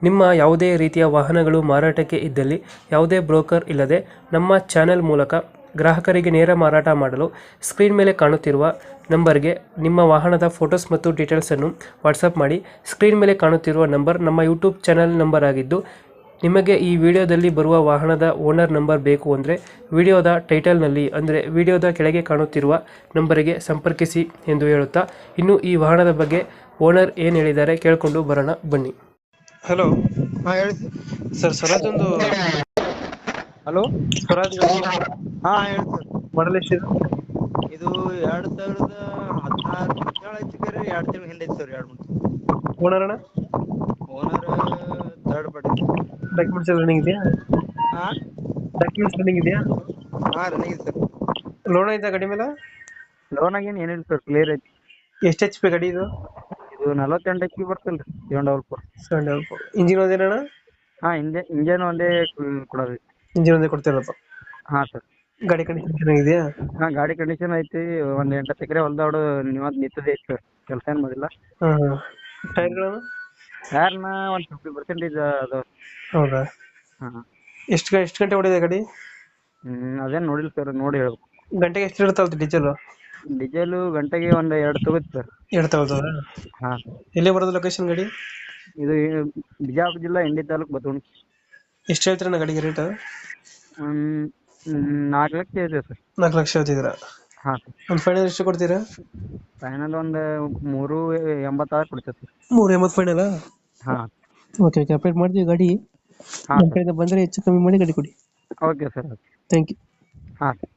ನಿಮ್ಮ ಯಾವುದೇ ರೀತಿಯ ವಾಹನಗಳು ಮಾರಾಟಕ್ಕೆ ಇದ್ದಲ್ಲಿ ಯಾವುದೇ ಬ್ರೋಕರ್ ಇಲ್ಲದೆ ನಮ್ಮ ಚಾನೆಲ್ ಮೂಲಕ ಗ್ರಾಹಕರಿಗೆ ನೇರ ಮಾರಾಟ ಮಾಡಲು ಸ್ಕ್ರೀನ್ ಮೇಲೆ ಕಾಣುತ್ತಿರುವ ನಂಬರ್ಗೆ ನಿಮ್ಮ ವಾಹನದ ಫೋಟೋಸ್ ಮತ್ತು ಡೀಟೇಲ್ಸನ್ನು ವಾಟ್ಸಪ್ ಮಾಡಿ. ಸ್ಕ್ರೀನ್ ಮೇಲೆ ಕಾಣುತ್ತಿರುವ ನಂಬರ್ ನಮ್ಮ ಯೂಟ್ಯೂಬ್ ಚಾನೆಲ್ ನಂಬರ್ ಆಗಿದ್ದು, ನಿಮಗೆ ಈ ವಿಡಿಯೋದಲ್ಲಿ ಬರುವ ವಾಹನದ ಓನರ್ ನಂಬರ್ ಬೇಕು ಅಂದರೆ ವಿಡಿಯೋದ ಟೈಟಲ್ನಲ್ಲಿ ಅಂದರೆ ವಿಡಿಯೋದ ಕೆಳಗೆ ಕಾಣುತ್ತಿರುವ ನಂಬರಿಗೆ ಸಂಪರ್ಕಿಸಿ ಎಂದು ಹೇಳುತ್ತಾ, ಇನ್ನು ಈ ವಾಹನದ ಬಗ್ಗೆ ಓನರ್ ಏನು ಹೇಳಿದ್ದಾರೆ ಕೇಳಿಕೊಂಡು ಬರೋಣ ಬನ್ನಿ. ಹಲೋ. ಹಾ ಹೇಳಿ ಸರ್, ಸ್ವರಾಜ್ ಒಂದು ಹಲೋ. ಸ್ವರಾಜ್ ಹಾ ಹೇಳಿ ಸರ್. ಮಾಡಲ್ ಎಷ್ಟಿದೆ? ಇದು 2016 ತಿಂಗಳ ಚಿಕ್ಕರಿ 2 ತಿಂಗಳ ಹಿಂದೆ ಐತಿ ಸರ್. 2 ಓನರ್ ಅಣ್ಣ? Owner third party. ಡಾಕ್ಯುಮೆಂಟ್ಸ್ ಎಲ್ಲ ರನ್ನಿಂಗ್ ಇದೆಯಾ? ಹಾ ಡಾಕ್ಯುಮೆಂಟ್ಸ್ ರನ್ನಿಂಗ್ ಇದೆಯಾ? ಹಾ ರನ್ನಿಂಗ್ ಇದೆ ಸರ್. ಲೋನ್ ಐತಾ ಗಾಡಿ ಮೇಲೆ? ಲೋನ್ ಆಗೇನು ಏನಿಲ್ಲ ಸರ್, ಕ್ಲಿಯರ್ ಐತಿ. ಎಷ್ಟು ಎಚ್ ಪಿ ಗಾಡಿ ಇದು? ಇದು 48 HP ಬರ್ತಲ್ಲ ರೀ, 744. ಇಂಜಿನ್ ಒಂದೇನಣ್ಣ? ಹಾ ಇಂಜನ್ ಒಂದೇ ಕೊಡೋದು. ಇಂಜಿನ್ ಒಂದೇ ಕೊಡ್ತಿರೋದು? ಹಾ ಸರ್. ಗಾಡಿ ಕಂಡೀಷನ್ ಚೆನ್ನಾಗಿದೆಯಾ? ಹಾ ಗಾಡಿ ಕಂಡೀಷನ್ ಐತಿ. ಒಂದ್ 8 ಎಕರೆ ಹೊಲ್ದಾಡು ನೀವಂತ ನಿಂತದೆ ಐತಿ ಸರ್, ಕೆಲಸ ಏನ್ ಮಾಡಿಲ್ಲ. ಹಾಂ. ಟೈರ್ಗಳನ್ನು? ಟೈರ್ನ ಒಂದು 50% ಅದು. ಹೌದಾ? ಹಾ ಎಷ್ಟು ಗಂಟೆ ಹೊಡಿದೆ ಗಾಡಿ? ಅದೇನ್ ನೋಡಿಲ್ಲ ಸರ್, ನೋಡಿ ಹೇಳ್ಬೇಕು. ಗಂಟೆಗೆ ಎಷ್ಟು ಇರುತ್ತಲ್ತ ಡೀಸೆಲ್? ಡೀಸೆಲ್ ಗಂಟೆಗೆ ಒಂದು 2 ತಗೋತಿ ಸರ್. 2 ತಗೋತದ? ಹಾ ಎಲ್ಲಿ ಬರೋದು ಲೊಕೇಶನ್ ಗಾಡಿ? ಇದು ಬಿಜಾಪುರ ಜಿಲ್ಲಾ ಇಂಡಿ ತಾಲೂಕು ಬತವಣಿ. ಎಷ್ಟು ಹೇಳ್ತೀರಣ್ಣ ಗಾಡಿಗೆ ರೇಟ್? 4 ಲಕ್ಷ ಇದೆ ಸರ್. 4 ಲಕ್ಷ ಹೇಳ್ತಿದ್ದೀರಾ? ಹಾ ಸರ್. ಒಂದು ಫೈನಲ್ ಎಷ್ಟು ಕೊಡ್ತೀರಾ? ಫೈನಲ್ ಒಂದು 386 ಕೊಡ್ತೇವೆ ಸರ್. 380 ಫೈನಲ್? ಹಾ ಓಕೆ ಓಕೆ, ಅಪ್ಡೇಟ್ ಮಾಡ್ತೀವಿ ಗಾಡಿ. ಹಾ ನಮ್ಮ ಕಡೆಯಿಂದ ಬಂದರೆ ಹೆಚ್ಚು ಕಮ್ಮಿ ಮಾಡಿ ಗಾಡಿ ಕೊಡಿ. Okay sir. Thank you. ಹಾ ಸರ್.